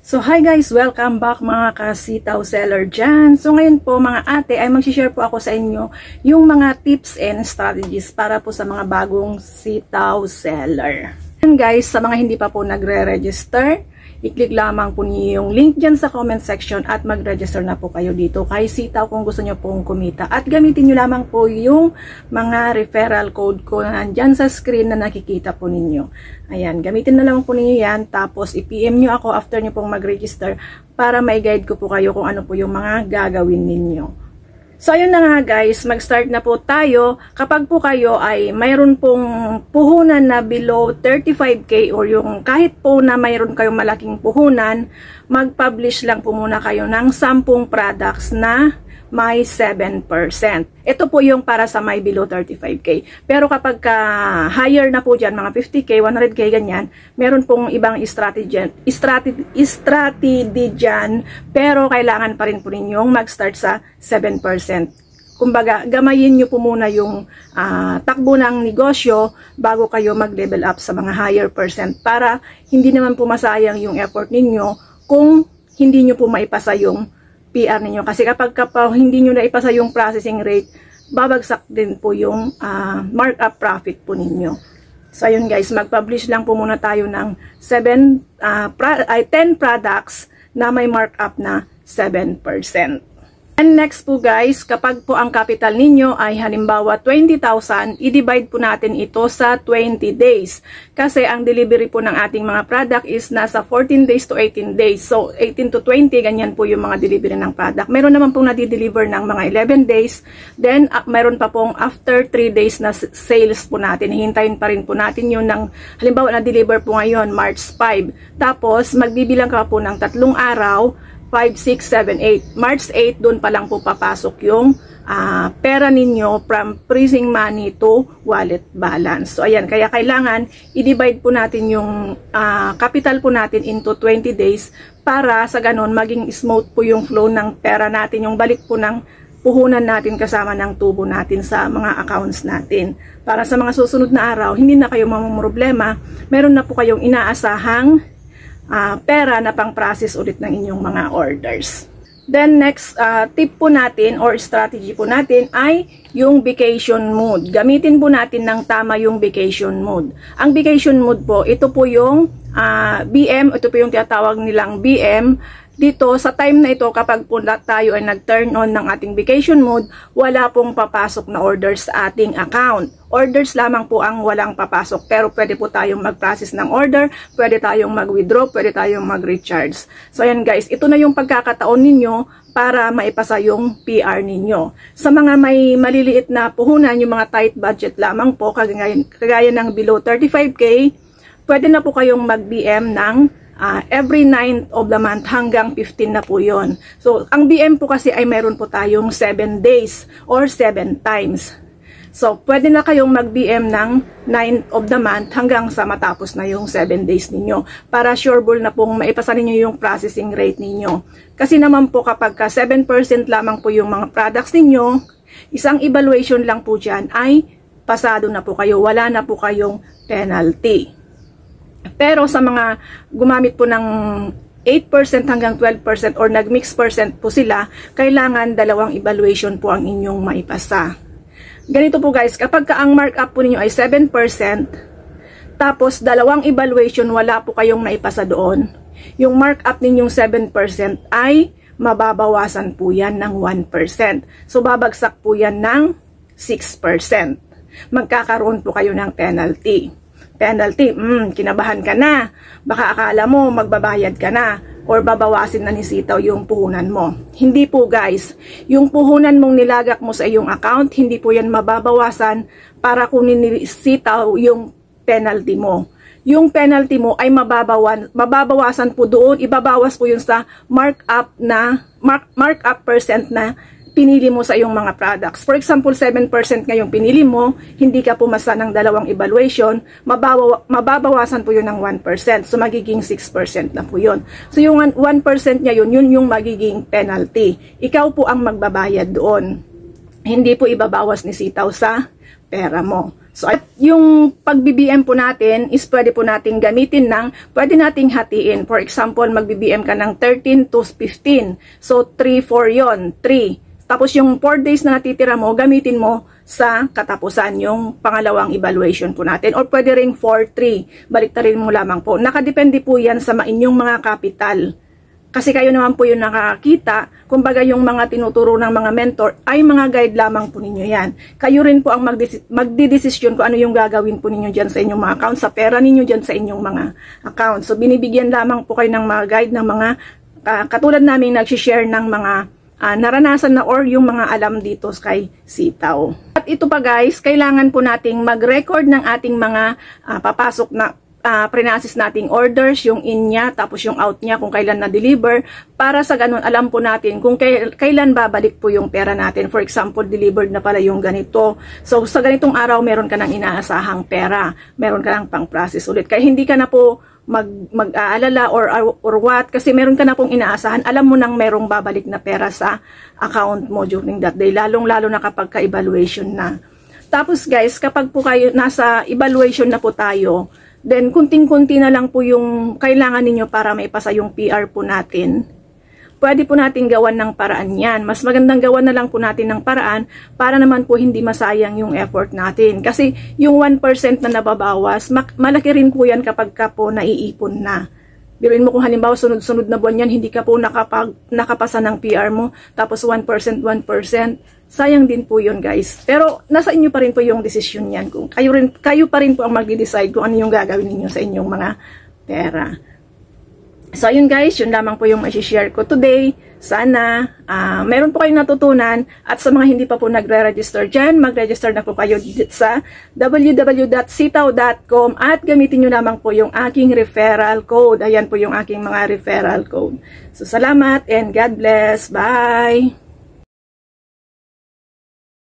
So hi guys, welcome back mga kasitaw seller dyan. So ngayon po mga ate ay mag-share po ako sa inyo yung mga tips and strategies para po sa mga bagong sitaw seller. And guys, sa mga hindi pa po nagre-register, i-click lamang po niyo yung link dyan sa comment section at mag-register na po kayo dito kay Sitaw kung gusto nyo pong kumita. At gamitin nyo lamang po yung mga referral code ko na nandyan sa screen na nakikita po ninyo. Ayan, gamitin na lang po ninyo yan. Tapos i-PM nyo ako after nyo pong mag-register para may guide ko po kayo kung ano po yung mga gagawin ninyo. So ayun na nga guys, mag-start na po tayo. Kapag po kayo ay mayroon pong puhunan na below 35k or yung kahit po na mayroon kayong malaking puhunan, mag-publish lang po muna kayo ng 10 products na may 7%. Ito po yung para sa may below 35k. Pero kapag higher na po dyan, mga 50k, 100k, ganyan, meron pong ibang strategy dyan, pero kailangan pa rin po ninyong mag-start sa 7%. Kumbaga, gamayin nyo po muna yung takbo ng negosyo bago kayo mag-level up sa mga higher percent para hindi naman po masayang yung effort ninyo kung hindi nyo po maipasa yung PR ninyo. Kasi kapag hindi nyo naipasa yung processing rate, babagsak din po yung markup profit po ninyo. So ayun guys, mag-publish lang po muna tayo ng 10 products na may markup na 7%. And next po guys, kapag po ang capital ninyo ay halimbawa 20,000, i-divide po natin ito sa 20 days. Kasi ang delivery po ng ating mga product is nasa 14 days to 18 days. So 18 to 20, ganyan po yung mga delivery ng product. Meron naman pong nadi-deliver ng mga 11 days. Then meron pa pong after 3 days na sales po natin. Hihintayin pa rin po natin yun ng, halimbawa na-deliver po ngayon March 5. Tapos magbibilang ka po ng 3 araw, 5, 6, 7, 8. March 8, doon pa lang po papasok yung pera ninyo from freezing money to wallet balance. So, ayan. Kaya kailangan i-divide po natin yung capital po natin into 20 days para sa ganun maging smooth po yung flow ng pera natin. Yung balik po ng puhunan natin kasama ng tubo natin sa mga accounts natin. Para sa mga susunod na araw, hindi na kayo mamumroblema. Meron na po kayong inaasahang pera na pang-process ulit ng inyong mga orders. Then next tip po natin or strategy po natin ay yung vacation mode. Gamitin po natin ng tama yung vacation mode. Ang vacation mode po, ito po yung BM, ito po yung tinatawag nilang BM. Dito, sa time na ito, kapag po tayo ay nag-turn on ng ating vacation mode, wala pong papasok na orders sa ating account. Orders lamang po ang walang papasok. Pero pwede po tayong mag-process ng order, pwede tayong mag-withdraw, pwede tayong mag-recharge. So ayan guys, ito na yung pagkakataon ninyo para maipasa yung PR ninyo. Sa mga may maliliit na puhunan, yung mga tight budget lamang po, kagaya ng below 35k, pwede na po kayong mag-BM ng every 9th of the month hanggang 15 na po yon. So, ang BM po kasi ay meron po tayong 7 days or 7 times. So, pwede na kayong mag-BM ng 9th of the month hanggang sa matapos na yung 7 days ninyo. Para sureball na pong maipasa ninyo yung processing rate ninyo. Kasi naman po kapag 7% lamang po yung mga products ninyo, isang evaluation lang po dyan ay pasado na po kayo. Wala na po kayong penalty. Pero sa mga gumamit po ng 8% hanggang 12% or nag-mix percent po sila, kailangan 2 evaluation po ang inyong maipasa. Ganito po guys, kapag ang markup po ninyo ay 7%, tapos 2 evaluation, wala po kayong naipasa doon, yung markup ninyong 7% ay mababawasan po yan ng 1%. So babagsak po yan ng 6%. Magkakaroon po kayo ng penalty. Kinabahan ka na. Baka akala mo magbabayad ka na or babawasin na ni Sitaw yung puhunan mo. Hindi po guys. Yung puhunan mong nilagak mo sa iyong account, hindi po yan mababawasan para kunin ni Sitaw yung penalty mo. Yung penalty mo ay mababawasan po doon. Ibabawas po yun sa markup percent na pinili mo sa iyong mga products. For example, 7% ngayong pinili mo, hindi ka pumasa ng 2 evaluation, mababawasan po yun ng 1%. So, magiging 6% na po yun. So, yung 1% ngayon, yun yung magiging penalty. Ikaw po ang magbabayad doon. Hindi po ibabawas ni Sitaw sa pera mo. So, at yung pag-BBM po natin is pwede po nating gamitin pwede nating hatiin. For example, mag-BBM ka ng 13 to 15. So, 3, 4 yon 3. Tapos yung 4 days na natitira mo, gamitin mo sa katapusan yung pangalawang evaluation po natin. Or pwede ring 4-3. Baliktarin mo lamang po. Nakadepende po yan sa inyong mga capital. Kasi kayo naman po yung nakakita, kumbaga yung mga tinuturo ng mga mentor ay mga guide lamang po ninyo yan. Kayo rin po ang magdidesisyon kung ano yung gagawin po ninyo dyan sa inyong mga account, sa pera ninyo dyan sa inyong mga account. So binibigyan lamang po kayo ng mga guide ng mga katulad namin nagsishare ng mga naranasan na or yung mga alam dito kay Sitaw. At ito pa guys, kailangan po nating mag-record ng ating mga papasok na pre-assess nating orders, yung in niya, tapos yung out niya kung kailan na-deliver, para sa ganun alam po natin kung kailan babalik po yung pera natin. For example, delivered na pala yung ganito. So sa ganitong araw, meron ka ng inaasahang pera, meron ka ng pang-process ulit. Kaya hindi ka na po mag-aalala or what, kasi meron ka na pong inaasahan, alam mo nang merong babalik na pera sa account mo during that day, lalong-lalo na kapag ka-evaluation na. Tapos guys, kapag po kayo nasa evaluation na po tayo, then, kunting-kunti na lang po yung kailangan ninyo para maipasa yung PR po natin. Pwede po natin gawan ng paraan yan. Mas magandang gawan na lang po natin ng paraan para naman po hindi masayang yung effort natin. Kasi yung 1% na nababawas, malaki rin po yan kapag ka po naiipon na. Biruin mo kung halimbawa sunod-sunod na buwan yan, hindi ka po nakapasa ng PR mo, tapos 1%, sayang din po yun guys. Pero nasa inyo pa rin po yung desisyon yan. Kung kayo pa rin po ang magde-decide kung ano yung gagawin ninyo sa inyong mga pera. So ayun guys, yun lamang po yung i-share ko today. Sana meron po kayong natutunan, at sa mga hindi pa po nagre-register dyan, mag-register na po kayo sa www.sitaw.com at gamitin nyo lamang po yung aking referral code. Ayan po yung aking mga referral code. So salamat and God bless. Bye!